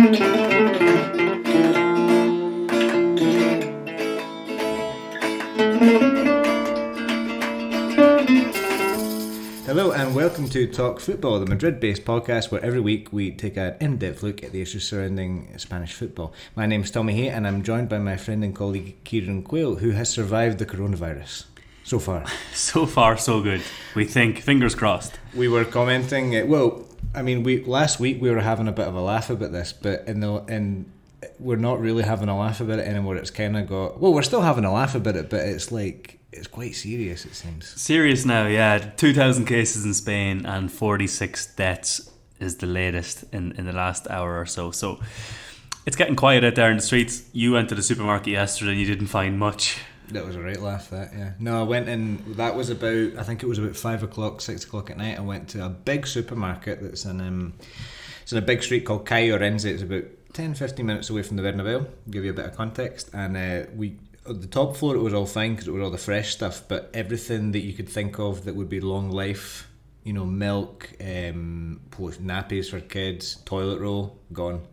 Hello and welcome to Talk Football, the Madrid-based podcast where every week we take an in-depth look at the issues surrounding Spanish football. My name's Tommy Hay and I'm joined by my friend and colleague Kieran Quayle, who has survived the coronavirus so far. So far, so good. We think, fingers crossed. We were commenting, last week we were having a bit of a laugh about this, but we're not really having a laugh about it anymore. It's kind of we're still having a laugh about it, but it's like, it's quite serious, it seems. Serious now, yeah. 2,000 cases in Spain and 46 deaths is the latest in the last hour or so. So it's getting quiet out there in the streets. You went to the supermarket yesterday and you didn't find much. That was a right laugh, that, yeah. No, I went in, that was about, I think it was about 5 o'clock, 6 o'clock at night. I went to a big supermarket that's in a big street called Calle Orense. It's about 10-15 minutes away from the Bernabeu, give you a bit of context. And at the top floor it was all fine because it was all the fresh stuff, but everything that you could think of that would be long life, milk, nappies for kids, toilet roll, gone.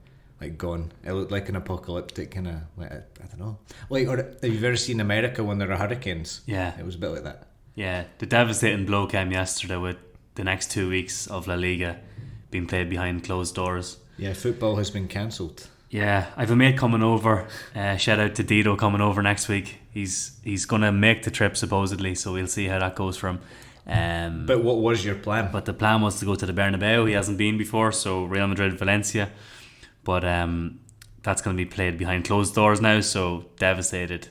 Gone. It looked like an apocalyptic kind of, I don't know. Or have you ever seen America when there are hurricanes? Yeah. It was a bit like that. Yeah, the devastating blow came yesterday with the next 2 weeks of La Liga being played behind closed doors. Yeah, football has been cancelled. Yeah, I have a mate coming over. Shout out to Dido coming over next week. He's going to make the trip supposedly, so we'll see how that goes for him. But what was your plan? But the plan was to go to the Bernabeu. He hasn't been before, so Real Madrid, Valencia. But that's going to be played behind closed doors now, so devastated.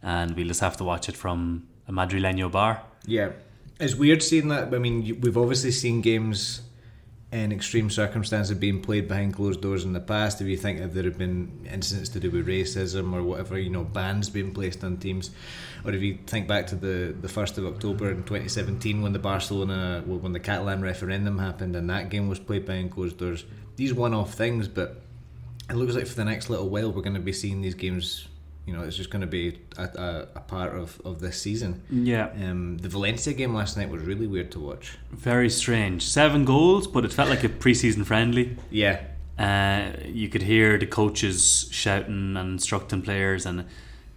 And we'll just have to watch it from a Madrileño bar. Yeah, it's weird seeing that. I mean, we've obviously seen games in extreme circumstances being played behind closed doors in the past. If you think if there have been incidents to do with racism or whatever, bans being placed on teams, or if you think back to the 1st of October in 2017 when the Catalan referendum happened and that game was played behind closed doors, these one-off things, but it looks like for the next little while we're going to be seeing these games. It's just going to be a part of this season. Yeah. The Valencia game last night was really weird to watch. Very strange. 7 goals, but it felt like a pre-season friendly. Yeah. You could hear the coaches shouting and instructing players, and a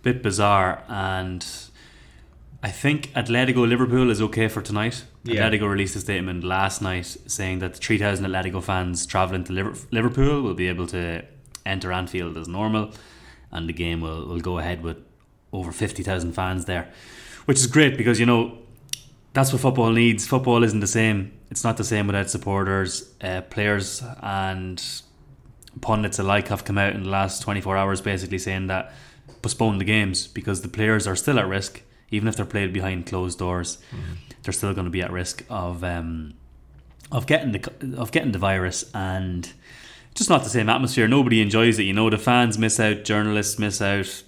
bit bizarre. And I think Atletico Liverpool is okay for tonight. Yeah. Atletico released a statement last night saying that the 3,000 Atletico fans travelling to Liverpool will be able to enter Anfield as normal. And the game will go ahead with over 50,000 fans there, which is great because that's what football needs. Football isn't the same. It's not the same without supporters. Players and pundits alike have come out in the last 24 hours basically saying that postpone the games because the players are still at risk, even if they're played behind closed doors. Mm-hmm. They're still going to be at risk of getting the virus, and just not the same atmosphere. Nobody enjoys it. The fans miss out, journalists miss out.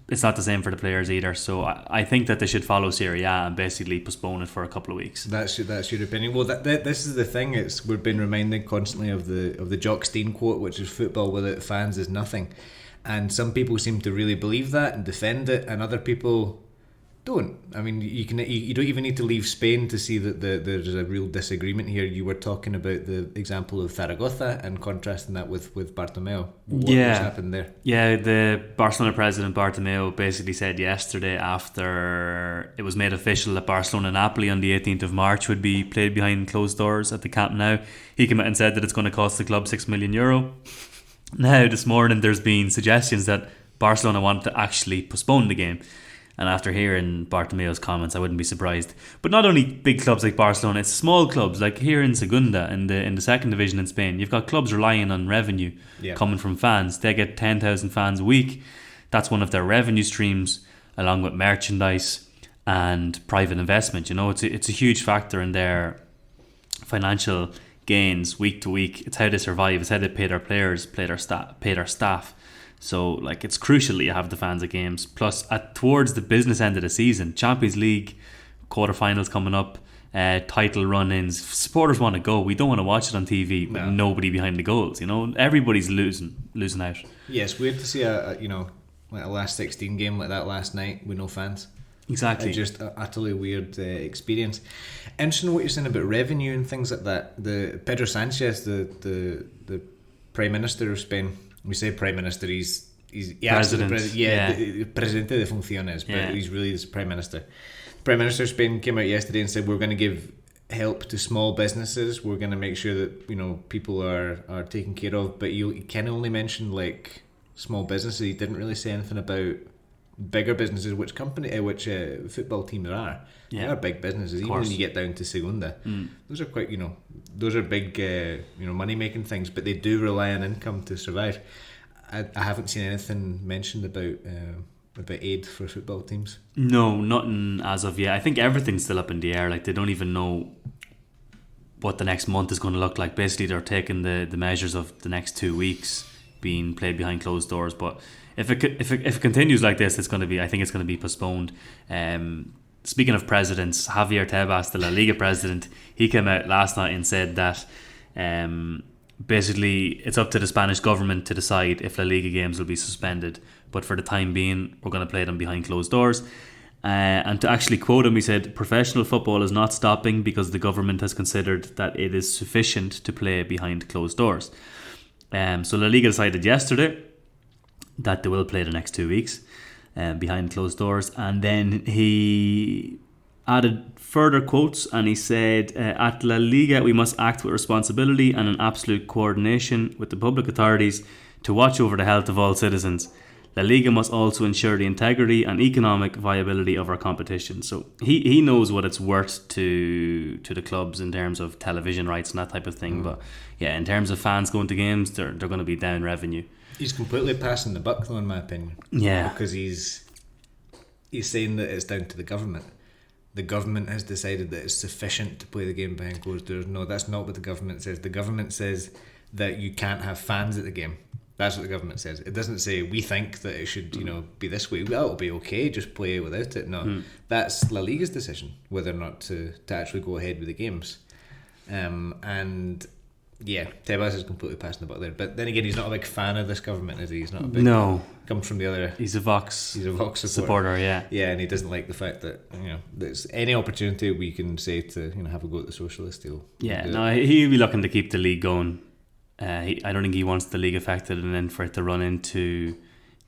It's not the same for the players either. So I think that they should follow Serie A and basically postpone it for a couple of weeks. That's your opinion. Well, this is the thing. We've been reminded constantly of the Jock Stein quote, which is football without fans is nothing. And some people seem to really believe that and defend it, and other people don't. I mean, you don't even need to leave Spain to see that there's a real disagreement here. You were talking about the example of Zaragoza and contrasting that with Bartomeu. What happened there? Yeah, the Barcelona president Bartomeu basically said yesterday, after it was made official that Barcelona-Napoli on the 18th of March would be played behind closed doors at the Camp Nou, he came out and said that it's going to cost the club €6 million. Now, this morning there's been suggestions that Barcelona want to actually postpone the game. And after hearing Bartomeu's comments, I wouldn't be surprised. But not only big clubs like Barcelona, it's small clubs like here in Segunda, in the second division in Spain. You've got clubs relying on revenue coming from fans. They get 10,000 fans a week. That's one of their revenue streams, along with merchandise and private investment. It's a huge factor in their financial gains week to week. It's how they survive. It's how they pay their players, pay their staff. So it's crucial that you have the fans at games. Plus, towards the business end of the season, Champions League quarterfinals coming up, title run-ins. Supporters want to go. We don't want to watch it on TV with nobody behind the goals. Everybody's losing out. Yeah, it's weird to see a last 16 game like that last night with no fans. Exactly. Just an utterly weird experience. Interesting what you're saying about revenue and things like that. The Pedro Sanchez, the Prime Minister of Spain, we say Prime Minister, he's President. Presidente de Funciones, but he's really the Prime Minister. Prime Minister of Spain came out yesterday and said we're going to give help to small businesses. We're going to make sure that people are taken care of. But he kind of only mentioned like small businesses. He didn't really say anything about bigger businesses, which football teams are. They are big businesses. Even when you get down to Segunda, those are quite those are big money making things. But they do rely on income to survive. I haven't seen anything mentioned about aid for football teams. No, nothing as of yet. I think everything's still up in the air. Like they don't even know what the next month is going to look like. Basically, they're taking the measures of the next 2 weeks being played behind closed doors. But if it continues like this, I think it's going to be postponed. Speaking of presidents, Javier Tebas, the La Liga president, he came out last night and said that basically it's up to the Spanish government to decide if La Liga games will be suspended, but for the time being we're going to play them behind closed doors. And to actually quote him, he said, professional football is not stopping because the government has considered that it is sufficient to play behind closed doors. So La Liga decided yesterday that they will play the next 2 weeks behind closed doors. And then he added further quotes and he said, at La Liga we must act with responsibility and in absolute coordination with the public authorities to watch over the health of all citizens. La Liga must also ensure the integrity and economic viability of our competition. So he knows what it's worth to the clubs in terms of television rights and that type of thing. But yeah, in terms of fans going to games, they're going to be down revenue. He's completely passing the buck though, in my opinion. Yeah. Because he's saying that it's down to the government. The government has decided that it's sufficient to play the game behind closed doors. No, that's not what the government says. The government says that you can't have fans at the game. That's what the government says. It doesn't say we think that it should, be this way. Well, it'll be okay, just play without it. No, that's La Liga's decision whether or not to actually go ahead with the games. And yeah, Tebas is completely passing the buck there. But then again, he's not a big fan of this government, is he? He's not a big. No, comes from the other. He's a Vox supporter. Yeah, and he doesn't like the fact that there's any opportunity we can say to have a go at the socialist deal. Yeah, no, he'll be looking to keep the league going. I don't think he wants the league affected and then for it to run into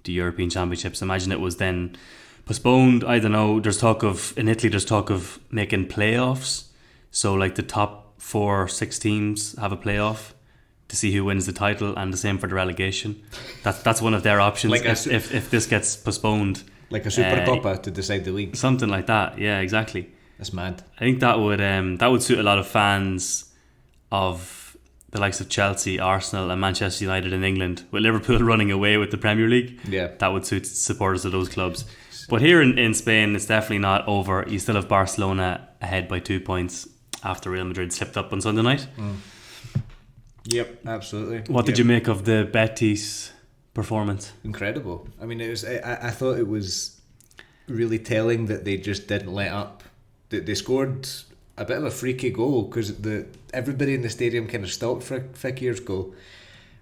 the European Championships. Imagine it was then postponed. I don't know. In Italy there's talk of making playoffs. So like the top 4-6 teams have a playoff to see who wins the title, and the same for the relegation. That's one of their options like if this gets postponed. Like a Supercopa to decide the league. Something like that. Yeah, exactly. That's mad. I think that would suit a lot of fans of the likes of Chelsea, Arsenal and Manchester United in England, with Liverpool running away with the Premier League. Yeah, that would suit supporters of those clubs. But here in Spain, it's definitely not over. You still have Barcelona ahead by 2 points after Real Madrid slipped up on Sunday night. Yep, absolutely. What did you make of the Betis performance? Incredible. I mean, it was. I thought it was really telling that they just didn't let up. They scored a bit of a freaky goal because everybody in the stadium kind of stopped for Fekir's goal,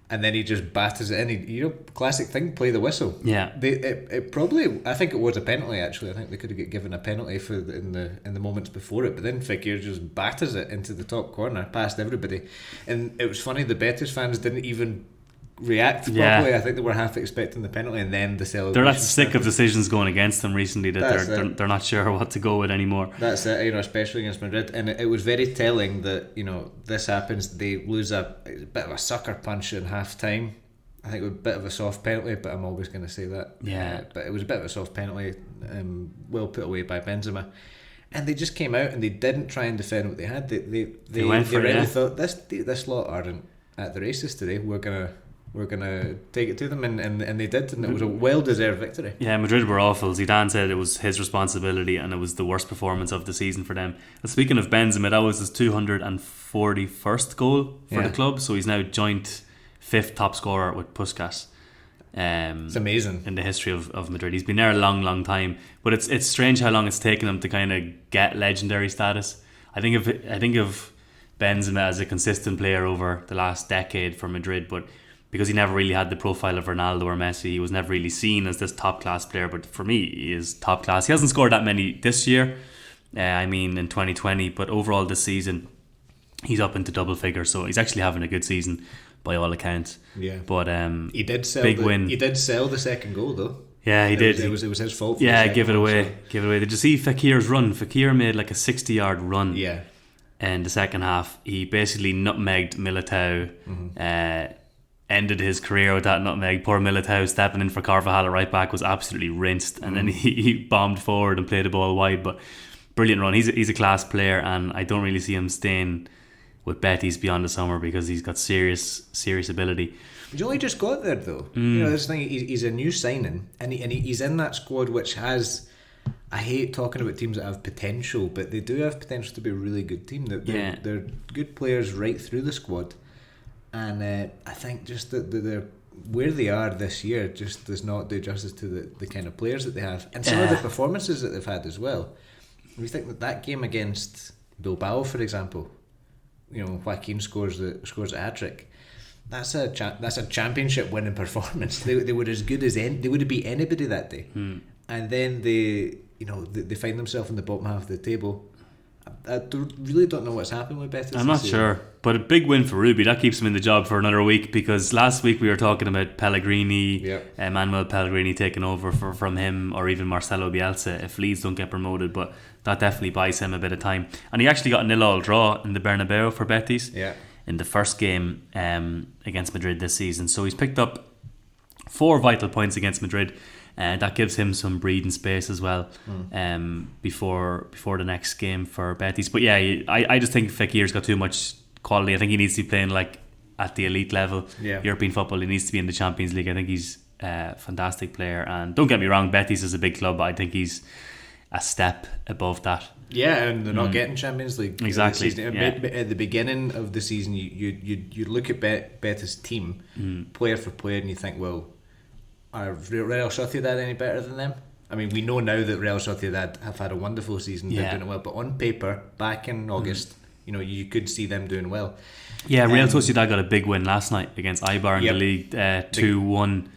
and then he just batters it in. Classic thing, play the whistle. Yeah. It probably, I think it was a penalty actually. I think they could have given a penalty in the moments before it, but then Fekir just batters it into the top corner past everybody, and it was funny. The Betis fans didn't even react properly. Yeah. I think they were half expecting the penalty and then the celebration. They're that sick of decisions going against them recently that they're not sure what to go with anymore. That's it, especially against Madrid. And it was very telling that this happens. They lose a bit of a sucker punch in half time. I think it was a bit of a soft penalty, but I'm always going to say that. Yeah. But it was a bit of a soft penalty, well put away by Benzema. And they just came out and they didn't try and defend what they had. They went for really it. Thought this lot aren't at the races today. We're gonna take it to them, and they did, and it was a well-deserved victory. Yeah, Madrid were awful. Zidane said it was his responsibility and it was the worst performance of the season for them. And speaking of Benzema, that was his 241st goal for the club, so he's now joint 5th top scorer with Puskas. It's amazing in the history of Madrid. He's been there a long time, but it's strange how long it's taken him to kind of get legendary status. I think of Benzema as a consistent player over the last decade for Madrid, but because he never really had the profile of Ronaldo or Messi, he was never really seen as this top class player. But for me, he is top class. He hasn't scored that many this year, in 2020, but overall this season he's up into double figures, so he's actually having a good season. by all accounts. Yeah, but he did sell. Big win. He did sell the second goal though. Yeah, he did. It was his fault. For give it away. Give it away. Did you see Fekir's run? Fekir made like a 60-yard run. Yeah. In the second half, he basically nutmegged Militao. Ended his career with that nutmeg. Poor Militao stepping in for Carvajal at right back was absolutely rinsed, and then he bombed forward and played the ball wide. But brilliant run. He's a class player, and I don't really see him staying with Betis beyond the summer because he's got serious ability. He's only just got there though. You know, this thing, he's a new signing, and he's in that squad which has. I hate talking about teams that have potential, but they do have potential to be a really good team. They're good players right through the squad, and I think just that they're where they are this year just does not do justice to the kind of players that they have, and some of the performances that they've had as well. We think that game against Bilbao, for example, you know, Joaquin scores a hat-trick. That's a championship winning performance. They were as good as they would have beat anybody that day. And then they find themselves in the bottom half of the table. I really don't know what's happened with Betis. I'm not sure, but a big win for Ruby. That keeps him in the job for another week, because last week we were talking about Pellegrini, Manuel Pellegrini taking over from him, or even Marcelo Bielsa if Leeds don't get promoted. But that definitely buys him a bit of time. And he actually got a 0-0 draw in the Bernabeu for Betis in the first game against Madrid this season. So he's picked up 4 vital points against Madrid. That gives him some breathing space as well before the next game for Betis. But yeah, I just think Fekir's got too much quality. I think he needs to be playing like at the elite level. European football. He needs to be in the Champions League. I think he's a fantastic player. And don't get me wrong, Betis is a big club, but I think he's a step above that. Yeah, and they're not getting Champions League. Exactly. At the beginning of the season, you look at Betis' team, player for player, and you think, well, are Real Sociedad any better than them? I mean, we know now that Real Sociedad have had a wonderful season. They're doing it well, but on paper, back in August, you know, you could see them doing well. Yeah, Real Sociedad got a big win last night against Eibar in the league, 2-1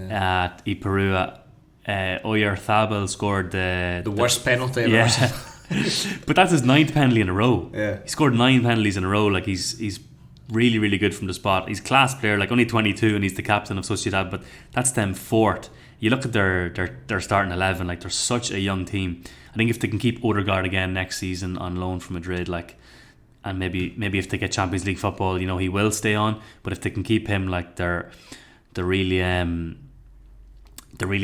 at Iperua. Oyarzabal scored the worst penalty I've ever seen. But that's his 9th penalty in a row. He scored 9 penalties in a row. Like he's really, really good from the spot. He's a class player, like only 22, and he's the captain of Sociedad, but that's them 4th. You look at their starting 11, like they're such a young team. I think if they can keep Odegaard again next season on loan from Madrid, like, and maybe if they get Champions League football, you know, he will stay on. But if they can keep him, like they're really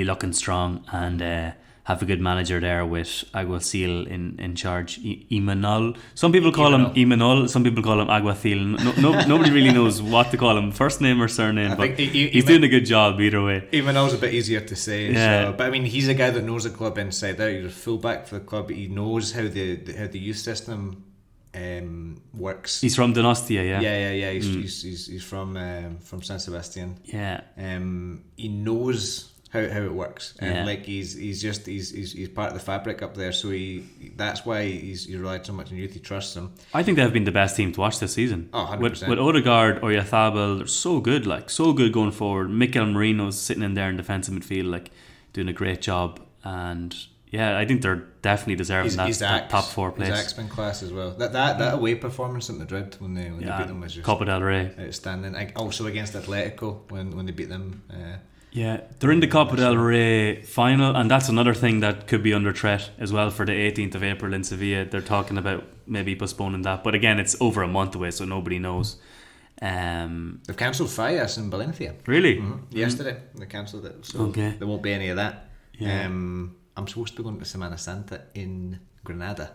looking strong, and have a good manager there with Aguacil in charge. Imanol. Some people call him Imanol, some people call him Aguacil. Nobody really knows what to call him, first name or surname, but he's doing a good job either way. Imanol's a bit easier to say. So, but I mean, he's a guy that knows the club inside out. He's a fullback for the club. He knows how the youth system works. He's from Donostia, yeah. He's from San Sebastian. Yeah. He knows how it works, and like he's part of the fabric up there, so that's why he's relied so much on youth. He trusts them. I think they've been the best team to watch this season. 100%. With Odegaard or Oyarzabal, they're so good going forward. Mikel Merino's sitting in there in defensive midfield, like doing a great job, and yeah, I think they're definitely deserving that top 4 place. His been class as well. That away performance at Madrid when they beat them was just Copa del Rey, outstanding. Also against Atletico when they beat them. Yeah, they're in the Copa del Rey final, and that's another thing that could be under threat as well for the 18th of April in Sevilla. They're talking about maybe postponing that, but again, it's over a month away, so nobody knows. They've cancelled Fallas in Valencia. Really? Yesterday they cancelled it, so there won't be any of that. I'm supposed to be going to Semana Santa in Granada.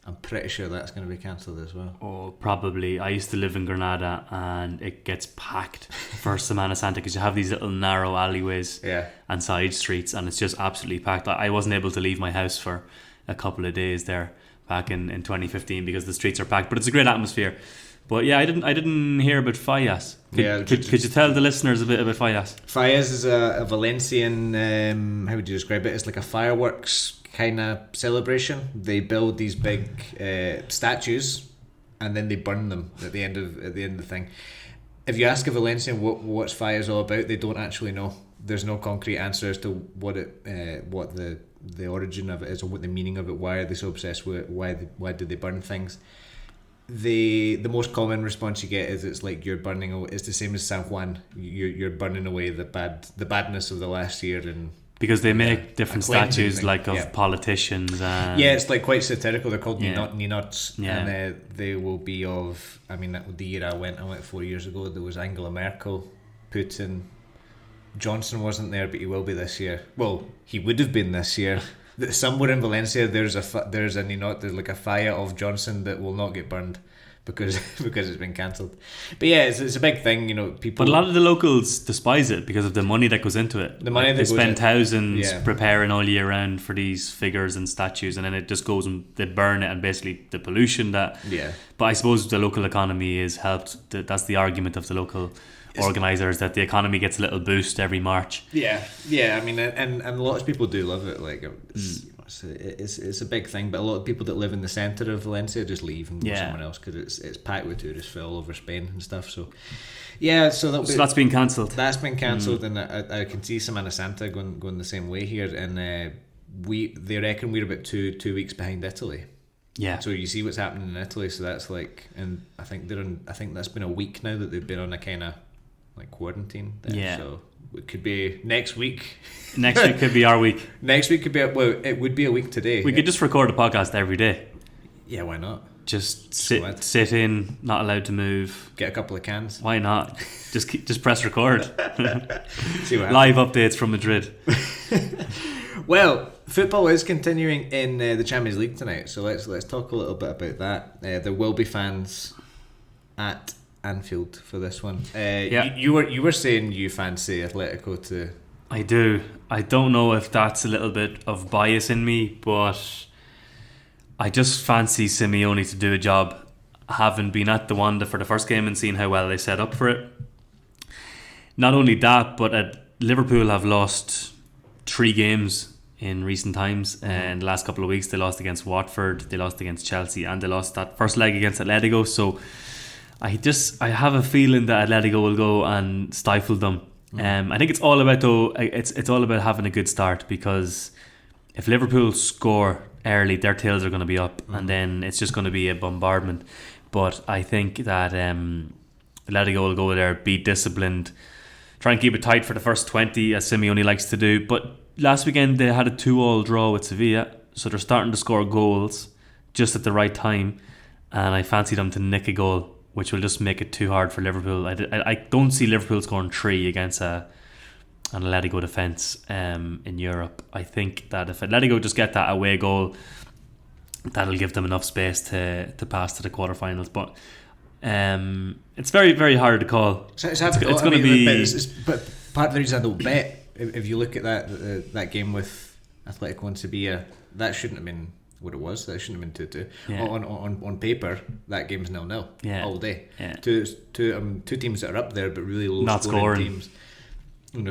I'm pretty sure that's going to be cancelled as well. Oh, probably. I used to live in Granada, and it gets packed for Semana Santa because you have these little narrow alleyways and side streets, and it's just absolutely packed. I wasn't able to leave my house for a couple of days there back in 2015 because the streets are packed. But it's a great atmosphere. But yeah, I didn't hear about Fallas. Could you tell the listeners a bit about Fallas? Fallas is a Valencian. How would you describe it? It's like a fireworks kind of celebration. They build these big statues, and then they burn them at the end of the thing. If you ask a Valencian what's Fallas all about, they don't actually know. There's no concrete answer as to what the origin of it is, or what the meaning of it. Why are they so obsessed with it? Why do they burn things? the most common response you get is it's like you're burning away. It's the same as San Juan. You're burning away the badness of the last year, and because they make different statues of politicians. And it's like quite satirical. They're called Ninots, and they will be of. I mean, the year I went 4 years ago. There was Angela Merkel, Putin. Johnson wasn't there, but he will be this year. Well, he would have been this year. Somewhere in Valencia, there's like a fire of Johnson that will not get burned because it's been cancelled. But yeah, it's a big thing, people. But a lot of the locals despise it because of the money that goes into it. The money they spend thousands preparing all year round for these figures and statues, and then it just goes and they burn it, and basically the pollution that. Yeah. But I suppose the local economy is helped. That's the argument of the local organisers, that the economy gets a little boost every March. Yeah. I mean, and a lot of people do love it. Like it's a big thing, but a lot of people that live in the centre of Valencia just leave and go somewhere else because it's packed with tourists for all over Spain and stuff. So so that's been cancelled. That's been cancelled, and I can see Semana Santa going the same way here, and they reckon we're about two weeks behind Italy. Yeah. So you see what's happening in Italy. So that's like, and I think that's been a week now that they've been on a kind of like quarantine there. Yeah. So it could be next week. Next week could be our week. Next week could be it would be a week today. We could just record a podcast every day. Yeah, why not? Just sit in, not allowed to move. Get a couple of cans. Why not? Just press record. See what happens. Live updates from Madrid. Well, football is continuing in the Champions League tonight, so let's talk a little bit about that. There will be fans at Anfield for this one. You were saying you fancy Atletico to. I do. I don't know if that's a little bit of bias in me, but I just fancy Simeone to do a job. Having been at the Wanda for the first game and seeing how well they set up for it. Not only that, but Liverpool have lost 3 games in recent times. In the last couple of weeks, they lost against Watford, they lost against Chelsea, and they lost that first leg against Atletico. So I have a feeling that Atletico will go and stifle them. I think it's all about having a good start, because if Liverpool score early, their tails are going to be up, and then it's just going to be a bombardment. But I think that Atletico will go there, be disciplined, try and keep it tight for the first 20, as Simeone likes to do. But last weekend they had a 2-2 draw with Sevilla, so they're starting to score goals just at the right time, and I fancy them to nick a goal, which will just make it too hard for Liverpool. I don't see Liverpool scoring 3 against an Atletico defence in Europe. I think that if Atletico just get that away goal, that'll give them enough space to pass to the quarterfinals. But it's very, very hard to call. It's going to be. But part of the reason I don't bet, if you look at that game with Atletico and Sevilla, that shouldn't have been what it was. That shouldn't have been 2-2. Yeah. On paper, that game's 0-0 all day. Yeah. Two teams that are up there, but really low scoring teams.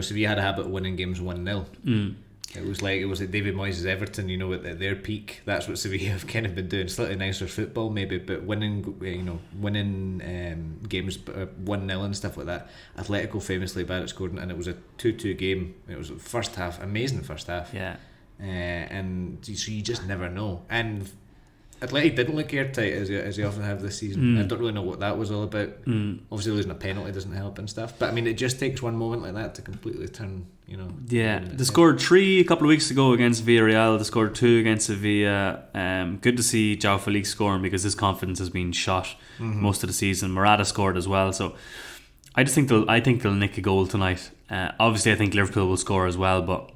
Sevilla had a habit of winning games 1-0. It was like David Moyes' Everton, at their peak. That's what Sevilla have kind of been doing. Slightly nicer football, maybe, but winning games 1-0 and stuff like that. Atletico famously bad at scoring, and it was a 2-2 game. It was first half, amazing first half. Yeah. And so you just never know. And Atletico didn't look airtight as they often have this season. I don't really know what that was all about. Obviously losing a penalty doesn't help and stuff, but I mean, it just takes one moment like that to completely turn. They scored 3 a couple of weeks ago against Villarreal. They scored 2 against Sevilla. Good to see João Felix scoring, because his confidence has been shot most of the season. Morata scored as well, so I think they'll nick a goal tonight. Obviously, I think Liverpool will score as well, but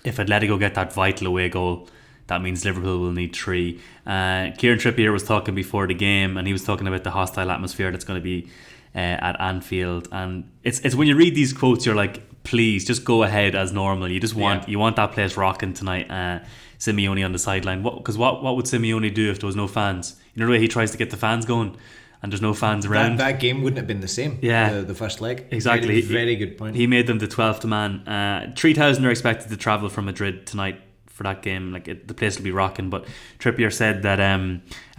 if Atletico get that vital away goal, that means Liverpool will need 3. Kieran Trippier was talking before the game, and he was talking about the hostile atmosphere that's going to be at Anfield. And it's when you read these quotes, you're like, please just go ahead as normal. You just want that place rocking tonight. Simeone on the sideline. Because what would Simeone do if there was no fans? You know the way he tries to get the fans going, and there's no fans around. That game wouldn't have been the same. Yeah, the first leg. Exactly. Very good point. He made them the 12th man. 3,000 are expected to travel from Madrid tonight for that game. The place will be rocking. But Trippier said that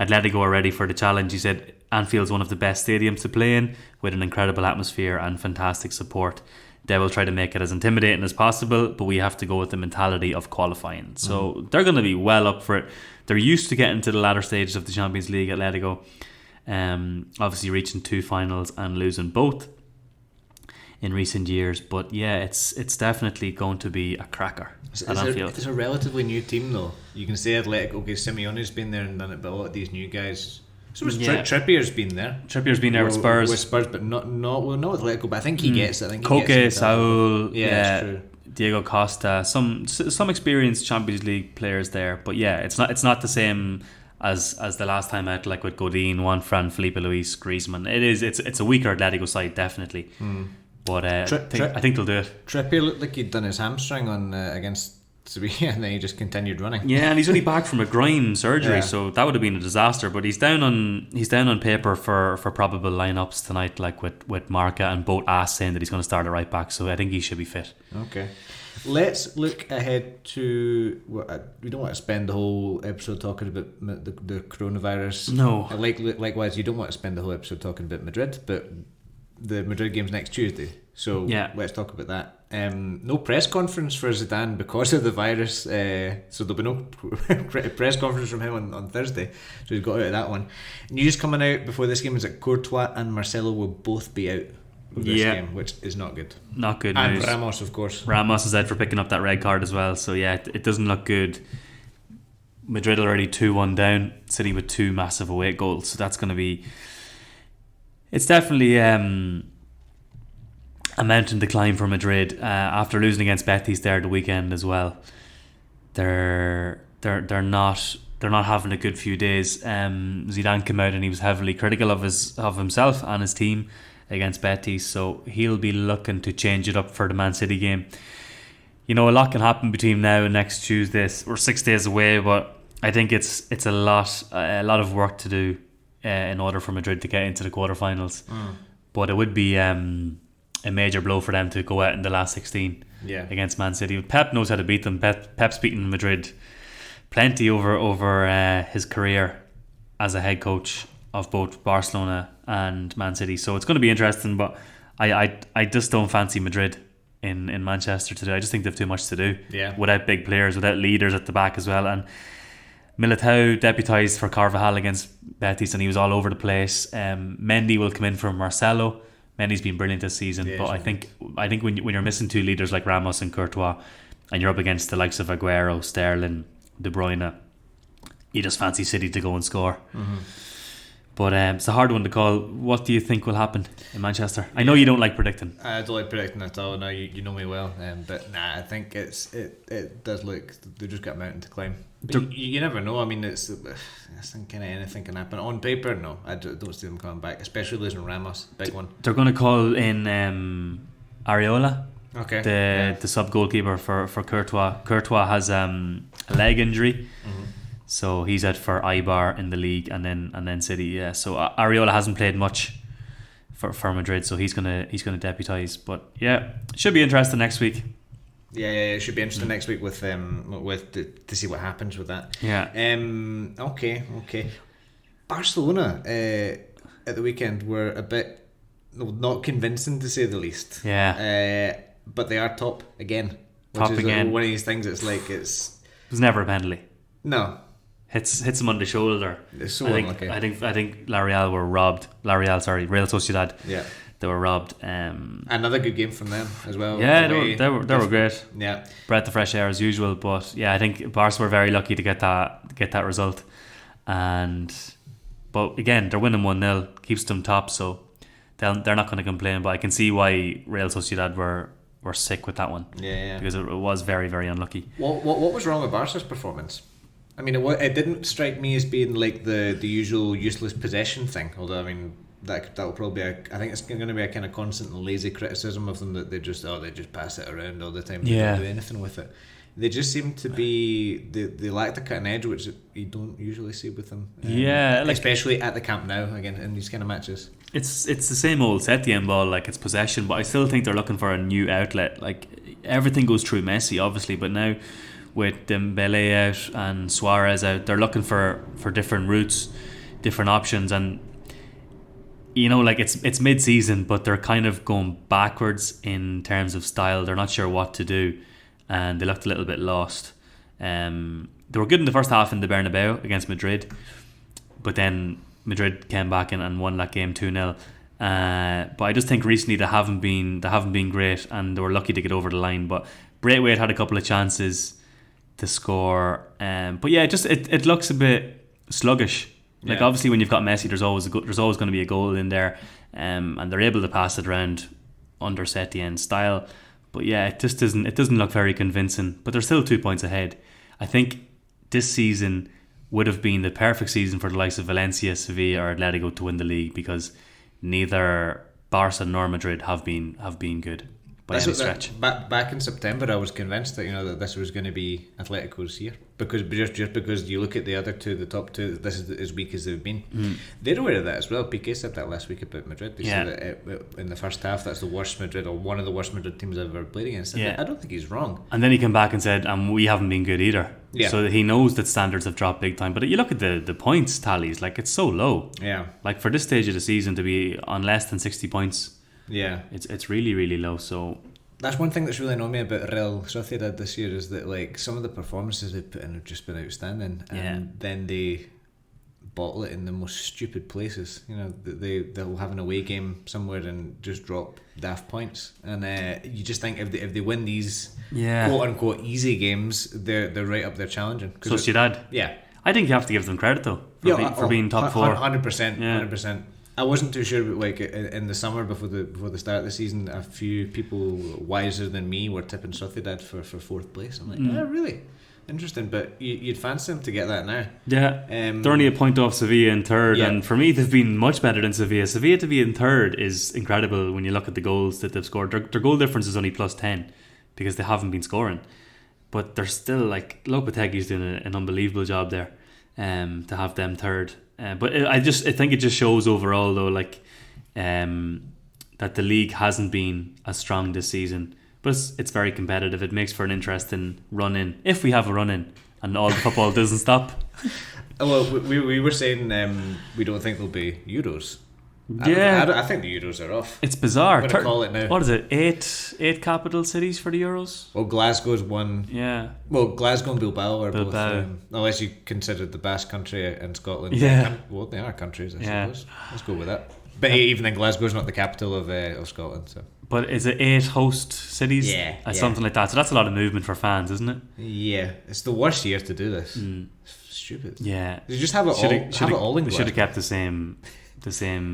Atletico are ready for the challenge. He said Anfield's one of the best stadiums to play in, with an incredible atmosphere and fantastic support. They will try to make it as intimidating as possible, but we have to go with the mentality of qualifying. So they're going to be well up for it. They're used to getting to the latter stages of the Champions League, Atletico. Obviously reaching 2 finals and losing both in recent years, but yeah, it's definitely going to be a cracker at Anfield. It's a relatively new team though. You can say Athletic, okay, Simeone's been there and done it, but a lot of these new guys. So Trippier's been there. Trippier's been there with Spurs. With Spurs, but not with Atletico. But I think he gets it. I think Koke, Saul, yeah, true. Diego Costa, some experienced Champions League players there. But yeah, it's not the same as the last time out, like with Godin, Juan Fran, Felipe Luis, Griezmann. It's a weaker Atletico side definitely. But I think they'll do it. Trippier looked like he'd done his hamstring on against Sevilla, and then he just continued running. Yeah, and he's only back from a groin surgery, so that would have been a disaster. But he's down on paper for probable lineups tonight, like with Marca and both saying that he's going to start at right back. So I think he should be fit. Okay, let's look ahead to. We don't want to spend the whole episode talking about the coronavirus. No, likewise, you don't want to spend the whole episode talking about Madrid, but the Madrid game's next Tuesday, so let's talk about that. No press conference for Zidane because of the virus, so there'll be no press conference from him on Thursday, so he's got out of that one. News coming out before this game is that Courtois and Marcelo will both be out of this game, which is not good. Not good and news. And Ramos, of course. Ramos is out for picking up that red card as well, so yeah, it doesn't look good. Madrid already 2-1 down, City with 2 massive away goals, so that's going to be... It's definitely a mountain to climb for Madrid after losing against Betis there the weekend as well. They're not having a good few days. Zidane came out and he was heavily critical of himself and his team against Betis, so he'll be looking to change it up for the Man City game. You know, a lot can happen between now and next Tuesday. We're 6 days away, but I think it's a lot of work to do in order for Madrid to get into the quarterfinals. But it would be a major blow for them to go out in the last 16 against Man City. Pep knows how to beat them. Pep's beaten Madrid plenty over his career as a head coach of both Barcelona and Man City. So it's going to be interesting, but I just don't fancy Madrid in Manchester today. I just think they have too much to do without big players, without leaders at the back as well. And Militao deputised for Carvajal against Betis and he was all over the place. Mendy will come in for Marcelo. Mendy's been brilliant this season, but I think when you're missing 2 leaders like Ramos and Courtois and you're up against the likes of Aguero, Sterling, De Bruyne, you just fancy City to go and score. But it's a hard one to call. What do you think will happen in Manchester? I know you don't like predicting. I don't like predicting at all. No, you know me well. But I think it does look they just got a mountain to climb. You never know. I mean, it's kind of anything can happen. On paper, no, I don't see them coming back. Especially losing Ramos, big one. They're going to call in Areola, the sub goalkeeper for Courtois. Courtois has a leg injury. So he's out for Eibar in the league and then City. Yeah. So Areola hasn't played much for Madrid, so he's gonna deputise. But yeah, it should be interesting next week. Yeah, it should be interesting next week with to see what happens with that. Yeah. Okay. Barcelona at the weekend were a bit not convincing to say the least. Yeah. But they are top again. Top again. One of these things. It's like it was never a penalty. No. Hits him on the shoulder. It's so unlucky. I think Real were robbed. Real Sociedad. Yeah. They were robbed. Another good game from them as well. Yeah, they were great. Yeah. Breath of fresh air as usual. But yeah, I think Barca were very lucky to get that result. But again, they're winning 1-0, keeps them top, so they're not going to complain. But I can see why Real Sociedad were sick with that one. Yeah. Because it was very, very unlucky. What was wrong with Barca's performance? I mean, it didn't strike me as being like the usual useless possession thing. Although, I mean, that'll probably I think it's going to be a kind of constant lazy criticism of them that they just pass it around all the time. They don't do anything with it. They just seem to be they lack the cutting edge, which you don't usually see with them. Especially at the Camp Nou again in these kind of matches. It's the same old Setien ball, like it's possession, but I still think they're looking for a new outlet. Like everything goes through Messi, obviously, but now with Dembele out and Suarez out, they're looking for different routes, different options, and you know, like it's mid-season, but they're kind of going backwards in terms of style. They're not sure what to do, and they looked a little bit lost. They were good in the first half in the Bernabeu against Madrid, but then Madrid came back and won that game 2-0. But I just think recently they haven't been great, and they were lucky to get over the line. But Braithwaite had a couple of chances to score, but yeah, it looks a bit sluggish. Like obviously when you've got Messi, there's always going to be a goal in there, and they're able to pass it around under Setien style. But yeah, it doesn't look very convincing. But they're still 2 points ahead. I think this season would have been the perfect season for the likes of Valencia, Sevilla, or Atletico to win the league, because neither Barca nor Madrid have been good by any stretch. Back in September, I was convinced that that this was going to be Atletico's year, because just because you look at the other two, the top two, this is as weak as they've been. They're aware of that as well. Piqué said that last week about Madrid. They said that in the first half, that's the worst Madrid, or one of the worst Madrid teams I've ever played against. And I don't think he's wrong. And then he came back and said, we haven't been good either. Yeah. So he knows that standards have dropped big time. But you look at the points tallies, like it's so low. Yeah. Like for this stage of the season to be on less than 60 points. Yeah. It's really, really low. So that's one thing that's really annoyed me about Real Sociedad this year, is that like some of the performances they've put in have just been outstanding, and then they bottle it in the most stupid places. They'll have an away game somewhere and just drop daft points, and you just think if they win these quote unquote easy games, they're right up there challenging. So Sociedad, I think you have to give them credit though for being top four. 100%. I wasn't too sure, but like in the summer before the start of the season, a few people wiser than me were tipping Sociedad for fourth place. I'm like, really? Interesting, but you'd fancy them to get that now. Yeah, they're only a point off Sevilla in third, and for me they've been much better than Sevilla. Sevilla to be in third is incredible when you look at the goals that they've scored. Their goal difference is only +10 because they haven't been scoring, but they're still like Lopetegui's doing an unbelievable job there, to have them third. But I think it just shows overall though, like that the league hasn't been as strong this season. But it's very competitive. It makes for an interesting run-in, if we have a run-in and all the football doesn't stop. Well, we were saying we don't think there'll be Euros. I think the Euros are off. It's bizarre. I'm going to call it now. What is it? Eight capital cities for the Euros? Well, Glasgow's one. Yeah. Well, Glasgow and Bilbao are both. Unless you consider the Basque Country and Scotland. Yeah. Well, they are countries, I suppose. Let's go with that. But even then, Glasgow's not the capital of Scotland, so. But is it 8 host cities? Something like that. So that's a lot of movement for fans, isn't it? Yeah, it's the worst year to do this. Stupid. Yeah. You just have it all in Glasgow. They should have kept the same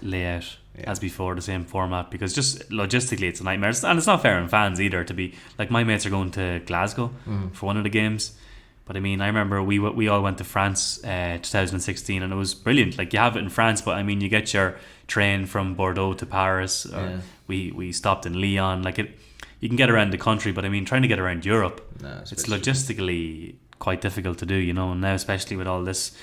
layout as before, the same format, because just logistically it's a nightmare, and it's not fair on fans either to be like, my mates are going to Glasgow for one of the games. But I mean, I remember we all went to France 2016, and it was brilliant. Like, you have it in France, but I mean, you get your train from Bordeaux to Paris, or we stopped in Lyon. Like, you can get around the country, but I mean, trying to get around Europe, it's logistically quite difficult to do, and now especially with all this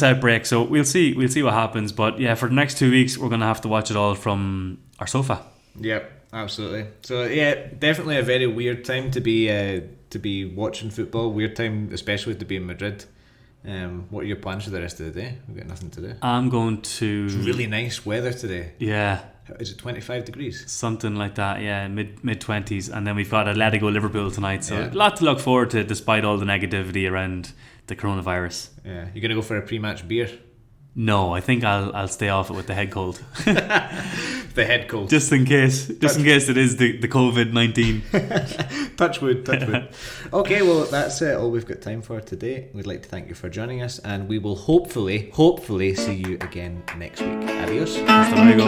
outbreak. So we'll see what happens. But yeah, for the next 2 weeks, we're going to have to watch it all from our sofa. Yep, absolutely. So yeah, definitely a very weird time to be watching football. Weird time, especially to be in Madrid. What are your plans for the rest of the day? We've got nothing to do. I'm going to... It's really nice weather today. Yeah. Is it 25 degrees? Something like that, yeah, mid-20s. And then we've got Atletico Liverpool tonight, so a lot to look forward to despite all the negativity around the coronavirus. Yeah. You're going to go for a pre-match beer? No, I think I'll stay off it with the head cold. The head cold. Just in case it is the COVID-19. Touch wood. Okay, well, that's all we've got time for today. We'd like to thank you for joining us, and we will hopefully see you again next week. Adios. Hasta luego.